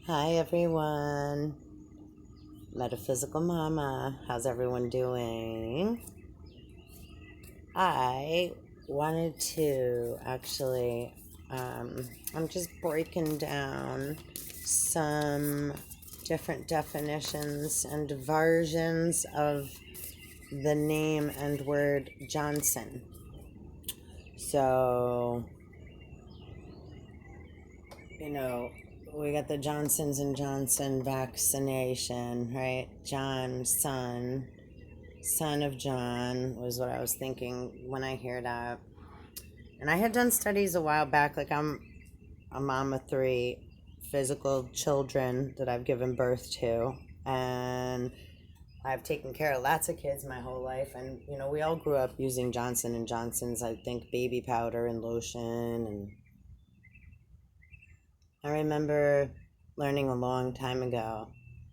Hi everyone, Metaphysical Mama. How's everyone doing? I wanted to actually, I'm just breaking down some different definitions and versions of the name and word Johnson. So, we got the Johnsons and Johnson vaccination, right? John, son of John was what I was thinking when I hear that. And I had done studies a while back, like I'm a mom of three physical children that I've given birth to. And I've taken care of lots of kids my whole life. And, we all grew up using Johnson and Johnson's, I think, baby powder and lotion. And I remember learning a long time ago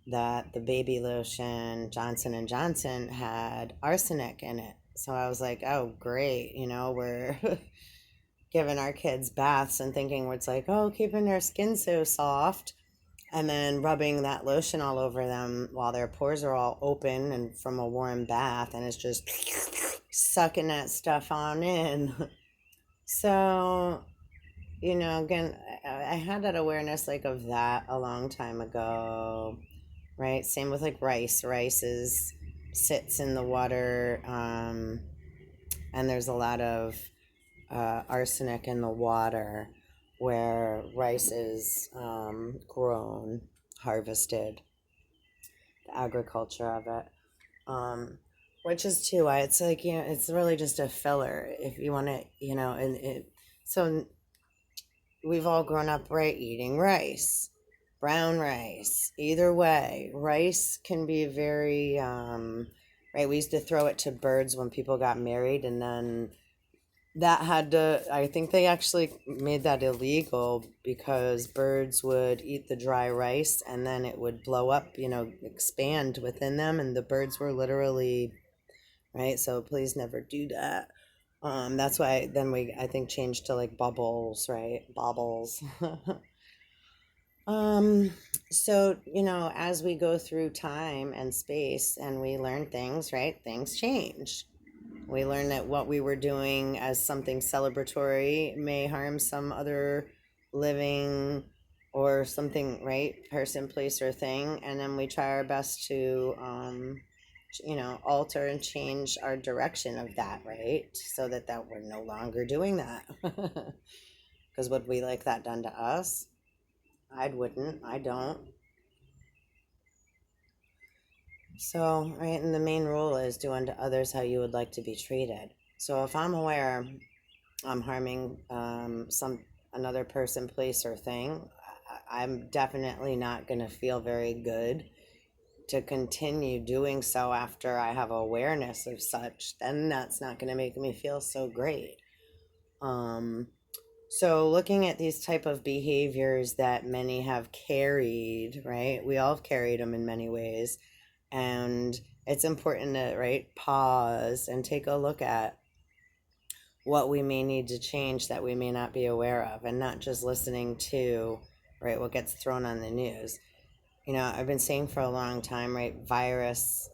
that the baby lotion Johnson and Johnson had arsenic in it. So I was like, oh great, we're giving our kids baths and thinking it's like, oh, keeping their skin so soft, and then rubbing that lotion all over them while their pores are all open and from a warm bath, and it's just sucking that stuff on in. So again, I had that awareness like of that a long time ago, right? Same with like rice. Sits in the water, and there's a lot of arsenic in the water where rice is grown, harvested, the agriculture of it. Which is too why it's like, it's really just a filler if you want to, and so we've all grown up, right, eating rice, brown rice. Either way, rice can be very, right, we used to throw it to birds when people got married, and then that had to, I think they actually made that illegal because birds would eat the dry rice and then it would blow up, expand within them, and the birds were literally, right, so please never do that. That's why then I think changed to like bubbles, right? Bobbles. um, so, as we go through time and space and we learn things, right? Things change. We learn that what we were doing as something celebratory may harm some other living or something, right? Person, place, or thing. And then we try our best to, alter and change our direction of that, right? So that we're no longer doing that. Because would we like that done to us? I wouldn't. I don't. So, right, and the main rule is do unto others how you would like to be treated. So if I'm aware I'm harming another person, place, or thing, I'm definitely not going to feel very good to continue doing so after I have awareness of such. Then that's not going to make me feel so great. So looking at these type of behaviors that many have carried, right? We all have carried them in many ways, and it's important to, right, pause and take a look at what we may need to change that we may not be aware of, and not just listening to, right, what gets thrown on the news. I've been saying for a long time, right, virus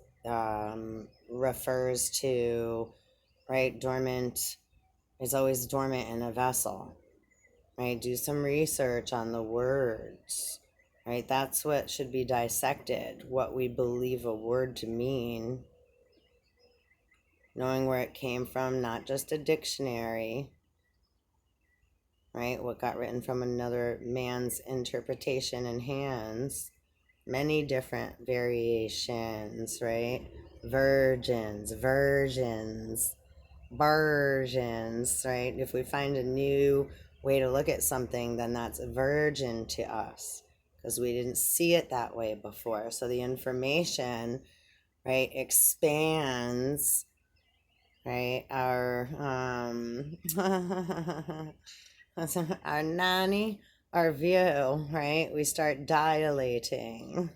refers to, right, dormant is always dormant in a vessel, right? Do some research on the words, right? That's what should be dissected, what we believe a word to mean, knowing where it came from, not just a dictionary, right? What got written from another man's interpretation and hands. Many different variations, right? Virgins, versions, right? If we find a new way to look at something, then that's a virgin to us because we didn't see it that way before. So the information, right, expands, right, our our nanny, our view, right? We start dilating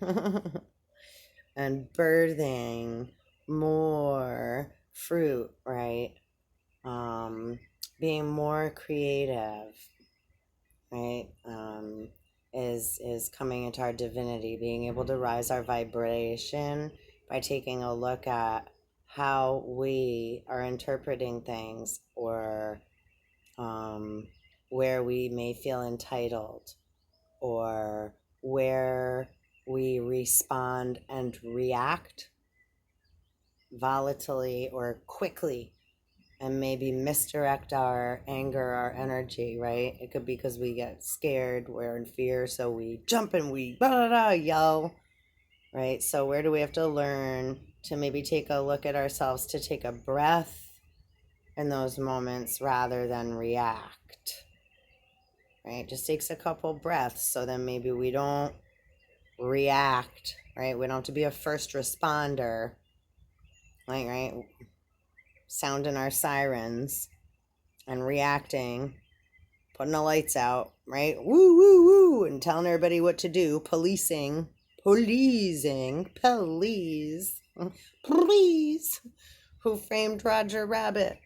and birthing more fruit, right? Being more creative, right? is coming into our divinity, being able to rise our vibration by taking a look at how we are interpreting things, or where we may feel entitled, or where we respond and react volatilely or quickly, and maybe misdirect our anger, our energy, right? It could be because we get scared, we're in fear, so we jump and we yell, right? So where do we have to learn to maybe take a look at ourselves, to take a breath in those moments rather than react, right? Just takes a couple breaths, so then maybe we don't react, right? We don't have to be a first responder, like, right? Sounding our sirens and reacting, putting the lights out, right? Woo, woo, woo, and telling everybody what to do, policing, police, please. Who framed Roger Rabbit?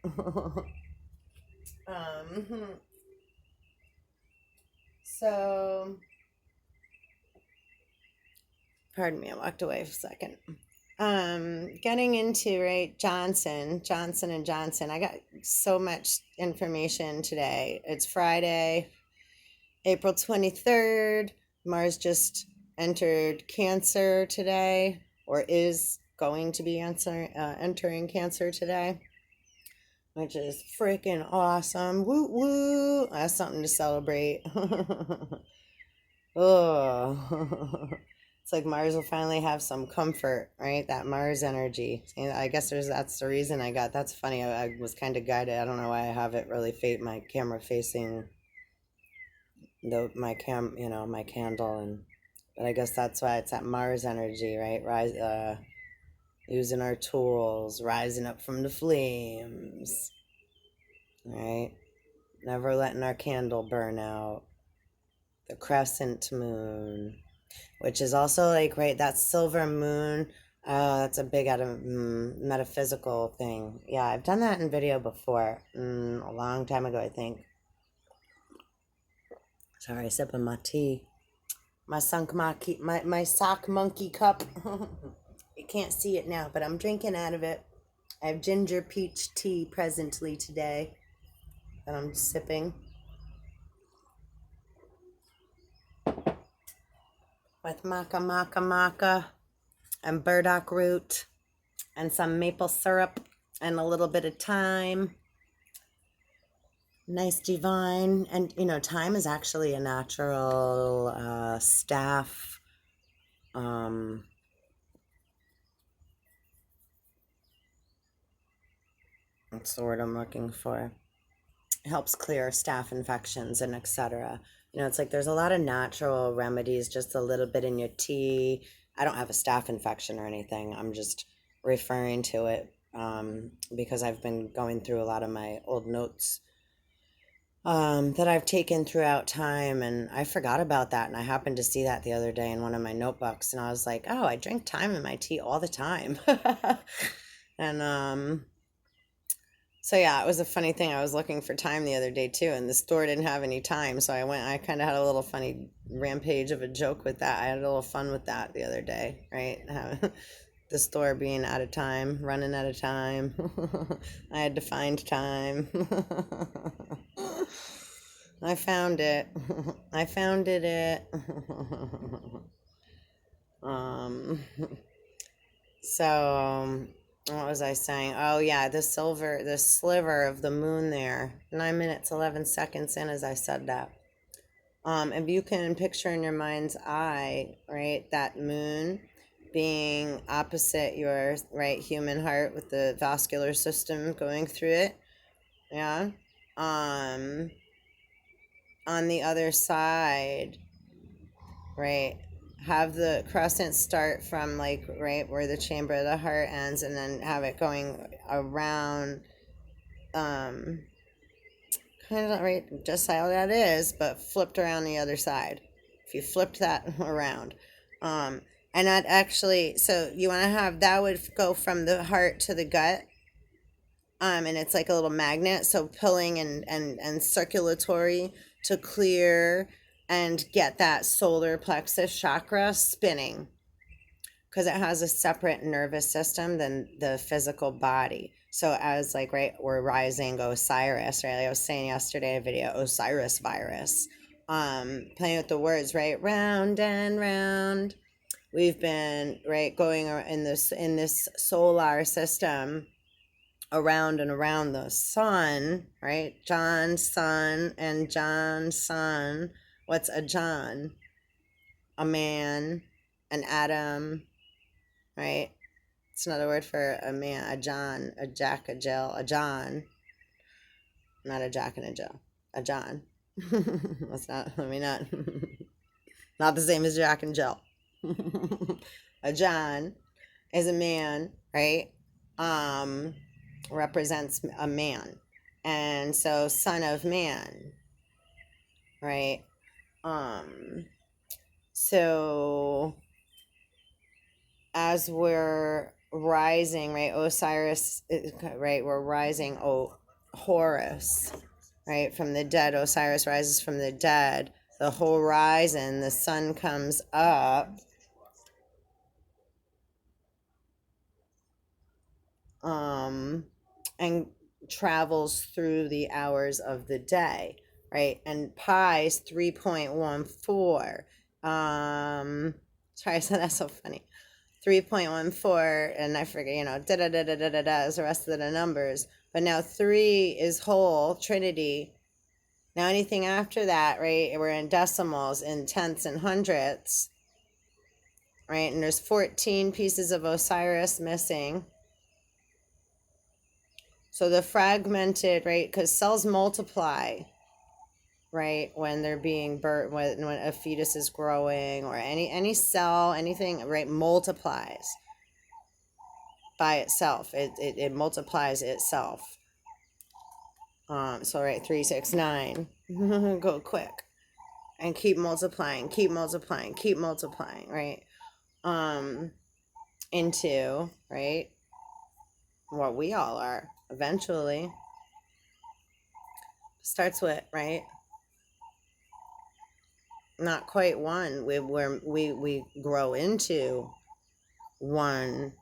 So, pardon me, I walked away for a second. Getting into, right, Johnson and Johnson. I got so much information today. It's Friday, April 23rd. Mars just entered Cancer today, or is going to be entering Cancer today, which is freaking awesome. Woo woo. That's something to celebrate. Oh. It's like Mars will finally have some comfort, right? That Mars energy. And I guess that's the reason I got. That's funny. I was kind of guided. I don't know why I have it really my camera facing my candle, but I guess that's why it's that Mars energy, right? Using our tools, rising up from the flames, right? Never letting our candle burn out. The crescent moon, which is also like, right, that silver moon. That's a big metaphysical thing. Yeah, I've done that in video before, a long time ago, I think. Sorry, sipping my tea. My sock monkey cup. You can't see it now, but I'm drinking out of it. I have ginger peach tea presently today that I'm sipping. With maca and burdock root and some maple syrup and a little bit of thyme. Nice divine. And thyme is actually a natural staff what's the word I'm looking for? It helps clear staph infections and etc. It's like there's a lot of natural remedies, just a little bit in your tea. I don't have a staph infection or anything. I'm just referring to it because I've been going through a lot of my old notes that I've taken throughout time, and I forgot about that, and I happened to see that the other day in one of my notebooks, and I was like, oh, I drink thyme in my tea all the time. And so yeah, it was a funny thing. I was looking for thyme the other day too, and the store didn't have any thyme, so I kind of had a little funny rampage of a joke with that. I had a little fun with that the other day, right? The store being out of time, running out of time. I had to find time. I found it. I found it. So what was I saying? Oh yeah, the sliver of the moon there. 9 minutes 11 seconds in as I said that. If you can picture in your mind's eye, right, that moon being opposite your right human heart with the vascular system going through it, yeah. On the other side, right, have the crescent start from like right where the chamber of the heart ends, and then have it going around, kind of right just how that is, but flipped around the other side. If you flipped that around, and that actually, so you want to have that would go from the heart to the gut, and it's like a little magnet, so pulling and circulatory to clear and get that solar plexus chakra spinning, because it has a separate nervous system than the physical body. So as like, right, we're rising Osiris, right? Like I was saying yesterday in a video, Osiris virus. Playing with the words, right? Round and round. We've been, right, going in this solar system around and around the sun, right? John, sun, and John, sun. What's a John? A man, an Adam, right? It's another word for a man, a John, a Jack, a Jill, a John. Not a Jack and a Jill, a John. That's not, I mean, not the same as Jack and Jill. A John is a man, right? Represents a man. And so son of man, right? So as we're rising, right, Osiris, right, we're rising, Horus, right, from the dead. Osiris rises from the dead. The horizon, the sun comes up, and travels through the hours of the day, right? And pi is 3.14. Sorry, so that's so funny. 3.14, and I forget, da da da da da da da is the rest of the numbers. But now 3 is whole, Trinity. Now anything after that, right, we're in decimals, in tenths and hundredths, right? And there's 14 pieces of Osiris missing. So the fragmented, right, because cells multiply, right, when they're being birthed, when a fetus is growing, or any cell, anything, right, multiplies by itself. It multiplies itself. So right, 3, 6, 9. Go quick. And keep multiplying, keep multiplying, keep multiplying, right? Into, right, what we all are eventually. Starts with, right, not quite one. We grow into one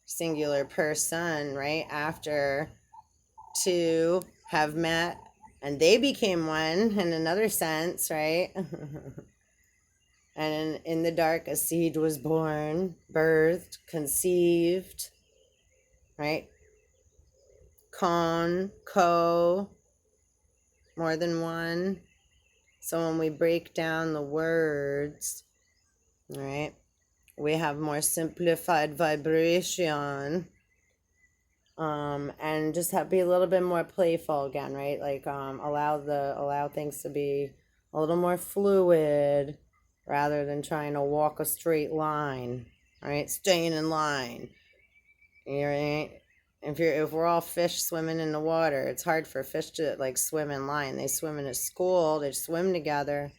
singular person, right, after 2 have met and they became one in another sense, right? And in the dark a seed was born, birthed, conceived, right? More than one. So when we break down the words, right, we have more simplified vibration, and just be a little bit more playful again, right? Like allow things to be a little more fluid rather than trying to walk a straight line, right? Staying in line. Right? If we're all fish swimming in the water, it's hard for fish to like swim in line. They swim in a school, they swim together,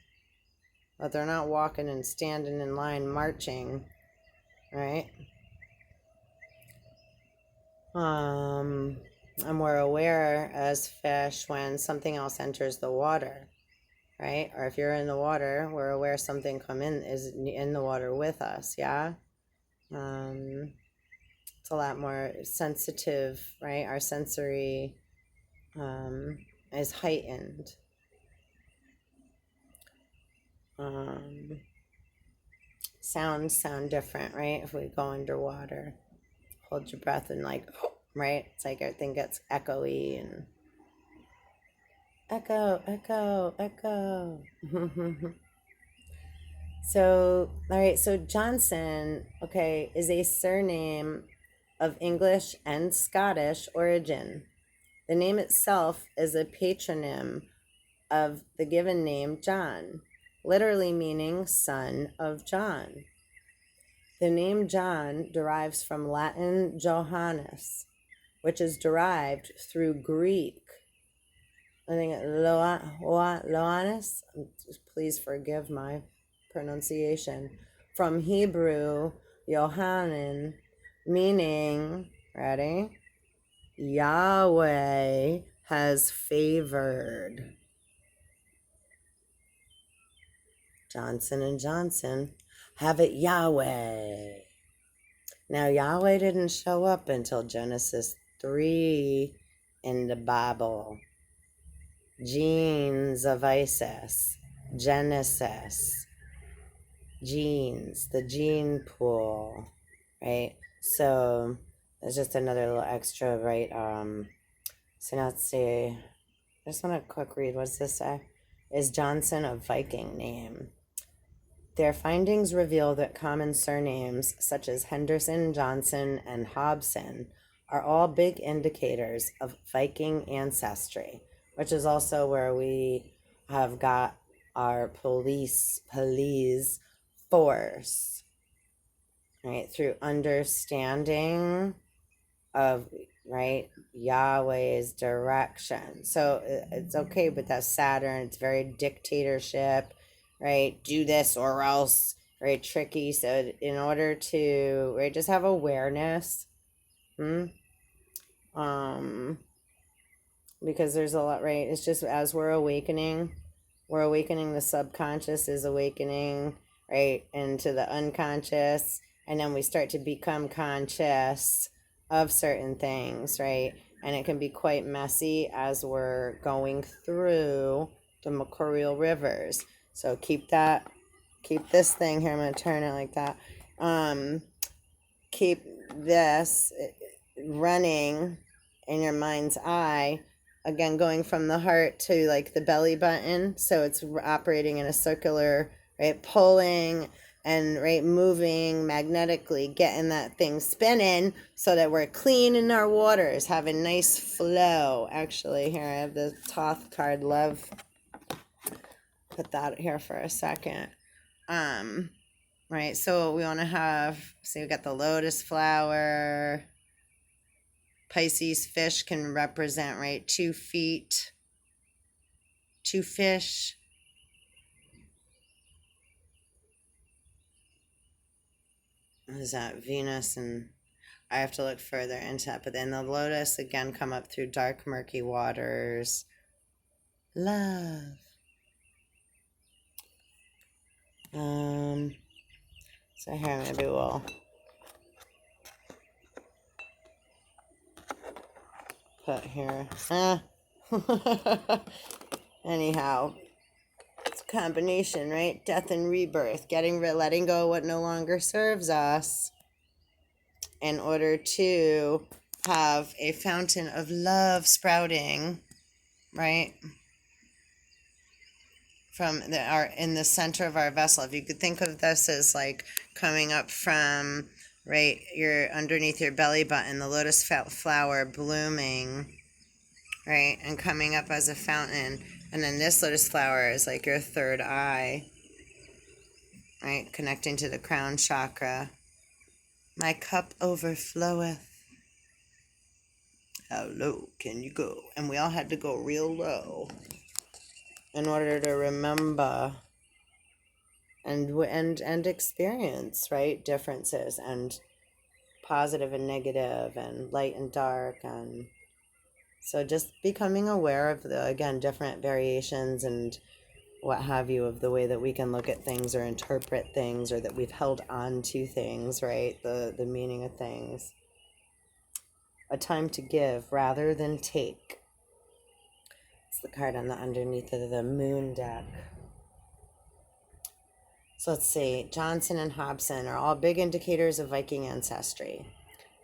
but they're not walking and standing in line marching, right? And we're aware as fish when something else enters the water, right? Or if you're in the water, we're aware something is in the water with us, yeah? It's a lot more sensitive, right? Our sensory is heightened. Sounds sound different, right? If we go underwater, hold your breath and like, right? It's like everything gets echoey and echo, echo, echo. So, all right, so Johnson, okay, is a surname of English and Scottish origin. The name itself is a patronym of the given name John, literally meaning son of John. The name John derives from Latin Johannes, which is derived through Greek. I think Loannes, please forgive my pronunciation, from Hebrew Yohanan, meaning, ready? Yahweh has favored. Johnson and Johnson have it Yahweh. Now, Yahweh didn't show up until Genesis 3 in the Bible. Genes of Isis, Genesis, genes, the gene pool, right? So there's just another little extra, right? So now let's see. I just want to quick read. What's this say? Is Johnson a Viking name? Their findings reveal that common surnames such as Henderson, Johnson, and Hobson are all big indicators of Viking ancestry, which is also where we have got our police force, right? Through understanding of, right, Yahweh's direction. So it's okay, but that's Saturn. It's very dictatorship, right? Do this or else, very tricky. So in order to, right, just have awareness, because there's a lot, right? It's just as we're awakening, the subconscious is awakening, right, into the unconscious, and then we start to become conscious of certain things, right? And it can be quite messy as we're going through the mercurial rivers. So keep this thing here. I'm going to turn it like that. Keep this running in your mind's eye, again, going from the heart to like the belly button. So it's operating in a circular, right, pulling and, right, moving magnetically, getting that thing spinning so that we're clean in our waters, having nice flow. Actually, here I have the Thoth card, love. Put that here for a second. Right, so we want to have, so we got the lotus flower. Pisces fish can represent, right, 2 feet, 2 fish. What is that? Venus, and I have to look further into that. But then the lotus again come up through dark, murky waters. Love. So here maybe we'll put here. Anyhow, it's a combination, right? Death and rebirth, letting go of what no longer serves us in order to have a fountain of love sprouting, right? From in the center of our vessel. If you could think of this as like coming up from, right, your underneath your belly button, the lotus flower blooming, right, and coming up as a fountain, and then this lotus flower is like your third eye, right, connecting to the crown chakra. My cup overfloweth. How low can you go? And we all had to go real low in order to remember and experience, right, differences and positive and negative and light and dark. And so just becoming aware of the, again, different variations and what have you of the way that we can look at things or interpret things, or that we've held on to things, right, the meaning of things. A time to give rather than take. It's the card on the underneath of the moon deck. So let's see. Johnson and Hobson are all big indicators of Viking ancestry.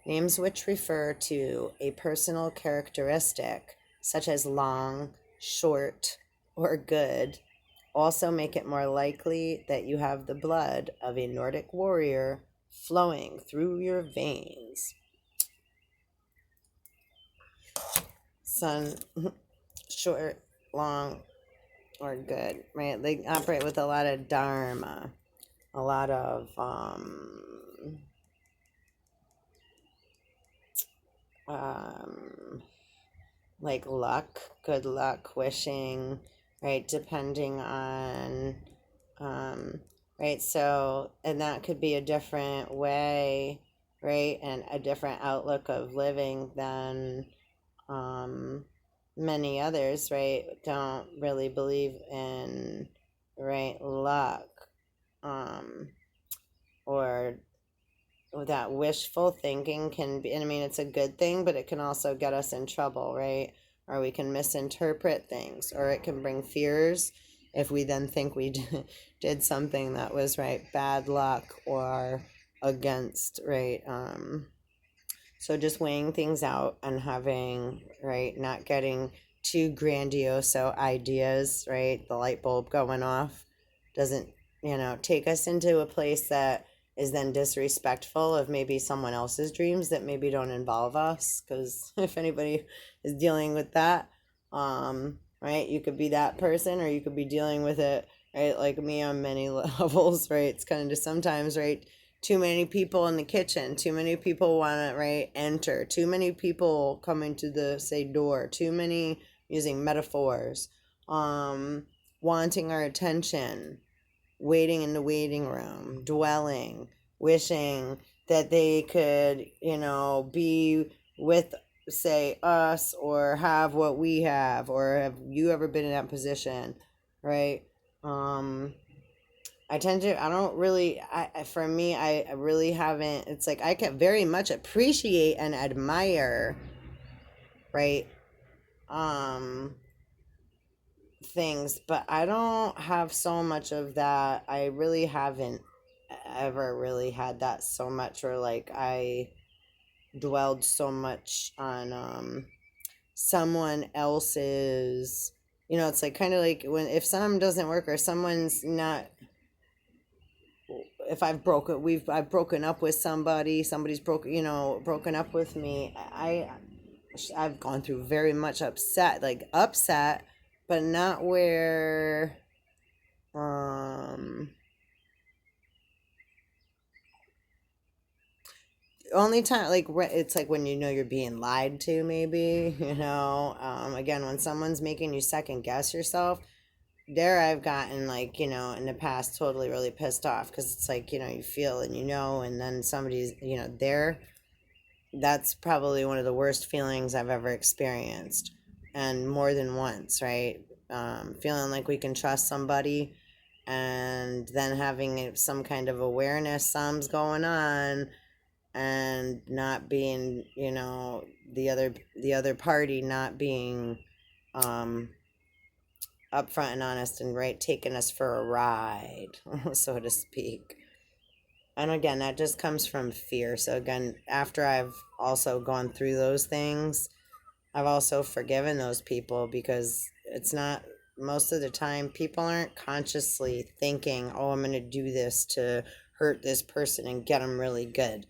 Names which refer to a personal characteristic, such as long, short, or good, also make it more likely that you have the blood of a Nordic warrior flowing through your veins. Sun, short, long, or good, right? They operate with a lot of dharma, a lot of like luck, good luck, wishing, right? Depending on, right? So, and that could be a different way, right? And a different outlook of living than many others, right? Don't really believe in, right, luck, that wishful thinking can be, and I mean, it's a good thing, but it can also get us in trouble, right? Or we can misinterpret things, or it can bring fears if we then think we did something that was, right, bad luck or against, right? So just weighing things out and having, right, not getting too grandiose ideas, right? The light bulb going off doesn't, take us into a place that is then disrespectful of maybe someone else's dreams that maybe don't involve us. Because if anybody is dealing with that, right, you could be that person, or you could be dealing with it, right, like me on many levels, right? It's kind of just sometimes, right, too many people in the kitchen, too many people want to, right, enter, too many people coming to the, say, door, too many, using metaphors, wanting our attention, waiting in the waiting room, dwelling, wishing that they could, be with, say, us, or have what we have, or have you ever been in that position, right? I tend to, I don't really, for me, I really haven't, it's like I can very much appreciate and admire, right, um, things, but I don't have so much of that. I really haven't ever really had that so much, or like I dwelled so much on, someone else's, it's like kind of like when, if something doesn't work, or someone's not, if I've broken up with somebody, somebody's broken up with me. I've gone through very much upset, but not where, um, only time, like, it's like when you're being lied to, maybe, again, when someone's making you second guess yourself. There I've gotten, like, in the past, totally really pissed off, because it's like, you feel and and then somebody's, there. That's probably one of the worst feelings I've ever experienced, and more than once, right? Feeling like we can trust somebody, and then having some kind of awareness something's going on, and not being, the other party not being, um upfront and honest, and, right, taking us for a ride, so to speak. And again, that just comes from fear. So again, after I've also gone through those things, I've also forgiven those people, because it's not, most of the time, people aren't consciously thinking, oh, I'm going to do this to hurt this person and get them really good.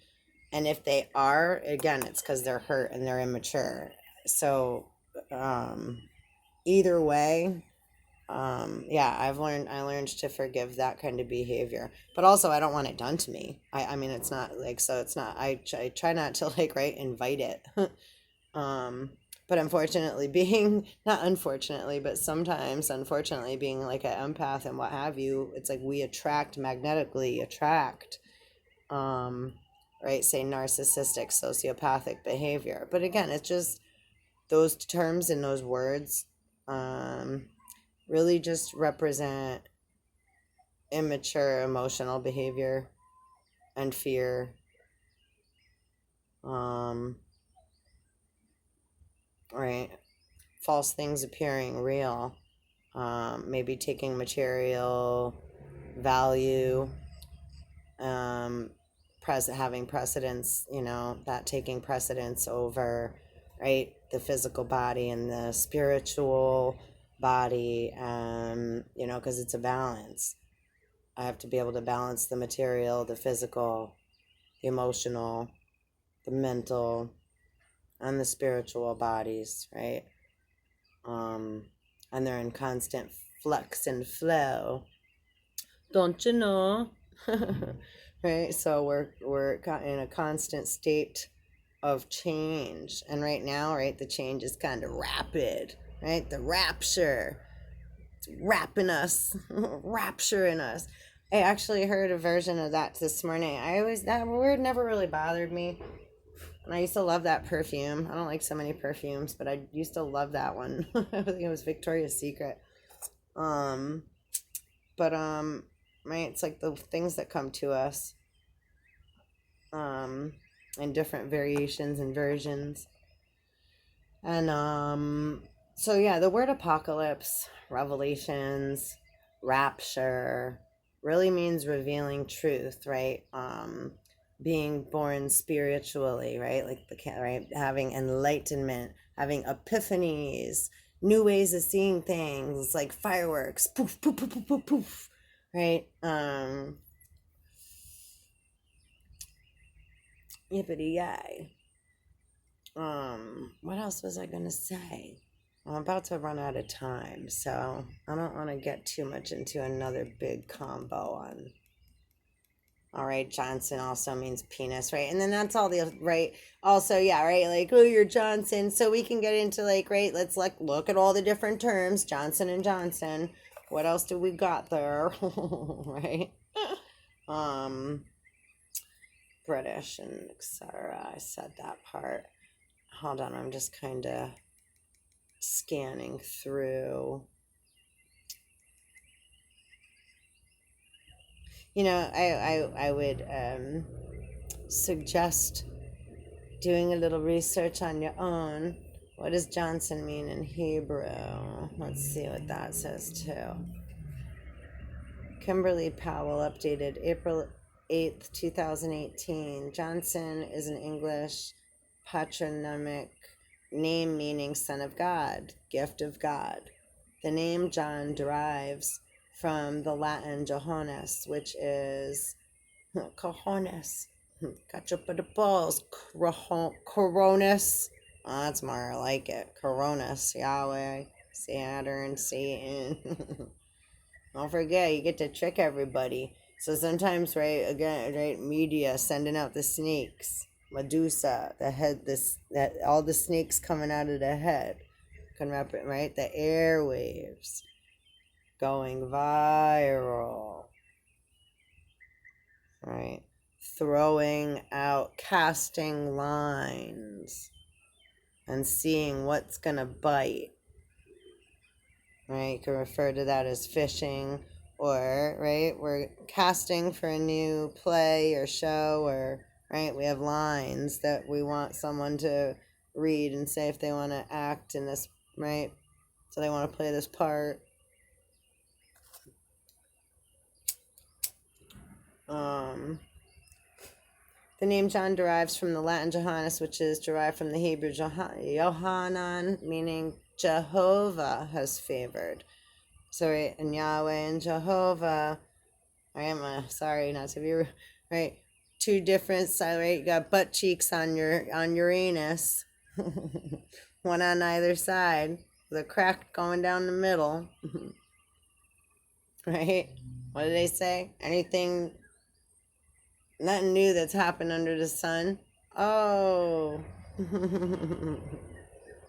And if they are, again, it's because they're hurt and they're immature. So, either way, yeah, I learned to forgive that kind of behavior, but also I don't want it done to me. I mean, it's not like, so it's not, I try not to, like, right, invite it. um but unfortunately, being, not unfortunately, but sometimes unfortunately, being like an empath and what have you, it's like we magnetically attract, um right, say, narcissistic, sociopathic behavior. But again, it's just those terms and those words, um really just represent immature emotional behavior and fear. Um, right. False things appearing real. Maybe taking material value, um, having precedence, that taking precedence over, right, the physical body and the spiritual body, because it's a balance. I have to be able to balance the material, the physical, the emotional, the mental, and the spiritual bodies, right? And they're in constant flux and flow. Don't you know? Right? So we're in a constant state of change. And right now, right, the change is kind of rapid, right? The rapture. It's wrapping us, rapturing us. I actually heard a version of that this morning. That word never really bothered me. And I used to love that perfume. I don't like so many perfumes, but I used to love that one. I think it was Victoria's Secret. Um, but right, it's like the things that come to us. in different variations and versions. And so yeah, the word apocalypse, revelations, rapture really means revealing truth, right? Being born spiritually, right? Like right, having enlightenment, having epiphanies, new ways of seeing things. It's like fireworks, poof, poof, poof, poof, poof, poof, right? Yippity yay. What else was I gonna say? I'm about to run out of time, so I don't want to get too much into another big combo on. All right, Johnson also means penis, right? And then that's all the right. Also, yeah, right. Like, oh, you're Johnson, so we can get into like, right? Let's like look at all the different terms, Johnson and Johnson. What else do we got there, right? British and etc. I said that part. Hold on, I'm just kind of scanning through. You know, I would suggest doing a little research on your own. What does Johnson mean in Hebrew? Let's see what that says too. Kimberly Powell updated April 8th, 2018. Johnson is an English patronymic name meaning son of God, gift of God. The name John derives from the Latin Johannes, which is cojones. Got you up at the balls, coronus. Oh, that's more like it. Coronus, Yahweh, Saturn, Satan. Don't forget, you get to trick everybody. So sometimes, right, again, right, media sending out the snakes. Medusa, the head, that all the snakes coming out of the head. Right? The airwaves going viral. Right? Throwing out, casting lines and seeing what's gonna bite. Right? You can refer to that as fishing, or right, we're casting for a new play or show, or right, we have lines that we want someone to read and say if they want to act in this, right? So they want to play this part. The name John derives from the Latin Johannes, which is derived from the Hebrew Yohanan, meaning Jehovah has favored. So right, and Yahweh and Jehovah, I am sorry not to be right. Two different sides, right? You got butt cheeks on Uranus, one on either side, with a crack going down the middle. Right? What do they say? Anything, nothing new that's happened under the sun. Oh.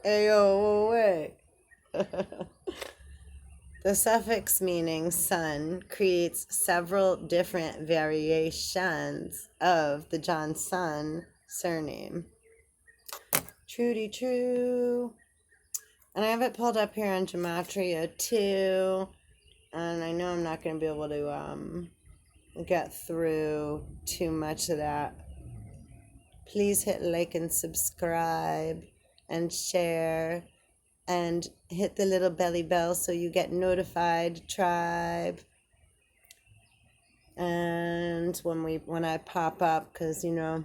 Ayo. The suffix meaning son creates several different variations of the Johnson surname. Trudy true. And I have it pulled up here on Gematria too. And I know I'm not going to be able to get through too much of that. Please hit like and subscribe and share and hit the little belly bell so you get notified, tribe. And when I pop up, because you know,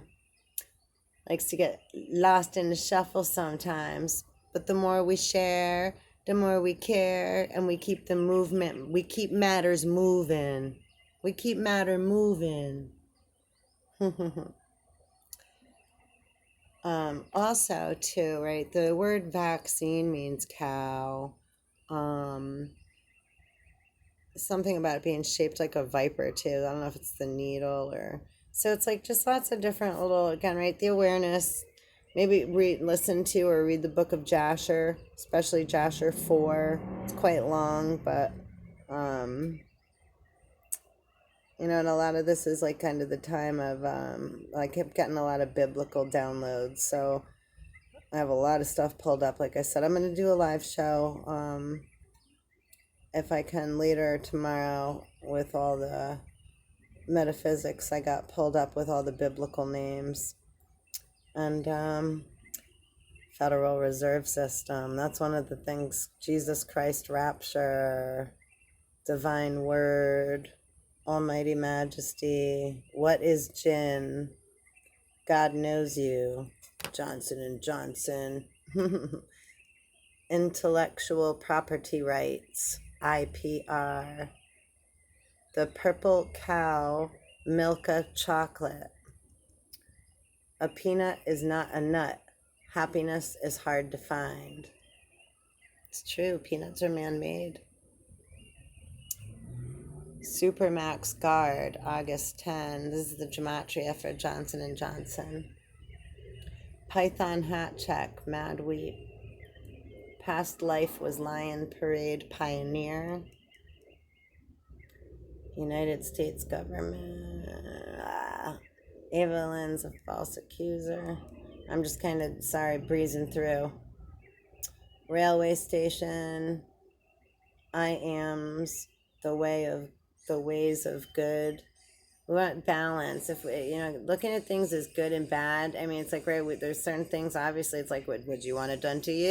likes to get lost in the shuffle sometimes. But the more we share, the more we care, and we keep the movement, we keep matters moving. We keep matter moving. Also, too, right, the word vaccine means cow. Something about it being shaped like a viper, too. I don't know if it's the needle or... So it's like just lots of different little, again, right, the awareness. Maybe listen to or read the book of Jasher, especially Jasher 4. It's quite long, but, you know, and a lot of this is like kind of the time of, I kept getting a lot of biblical downloads, so I have a lot of stuff pulled up. Like I said, I'm going to do a live show, if I can later tomorrow with all the metaphysics, I got pulled up with all the biblical names. And Federal Reserve System, that's one of the things. Jesus Christ, rapture, divine word, almighty majesty, what is jinn, God knows you, Johnson and Johnson, intellectual property rights, IPR, the purple cow, Milka chocolate, a peanut is not a nut, happiness is hard to find. It's true, peanuts are man-made. Supermax Guard, August 10. This is the gematria for Johnson & Johnson. Python hat check, Mad Wheat. Past life was Lion Parade pioneer. United States government. Evelyn's a false accuser. I'm just kind of, breezing through. Railway station. I am's the ways of good. We want balance. If we, looking at things as good and bad. I mean, it's like, right, there's certain things, obviously, it's like, would you want it done to you?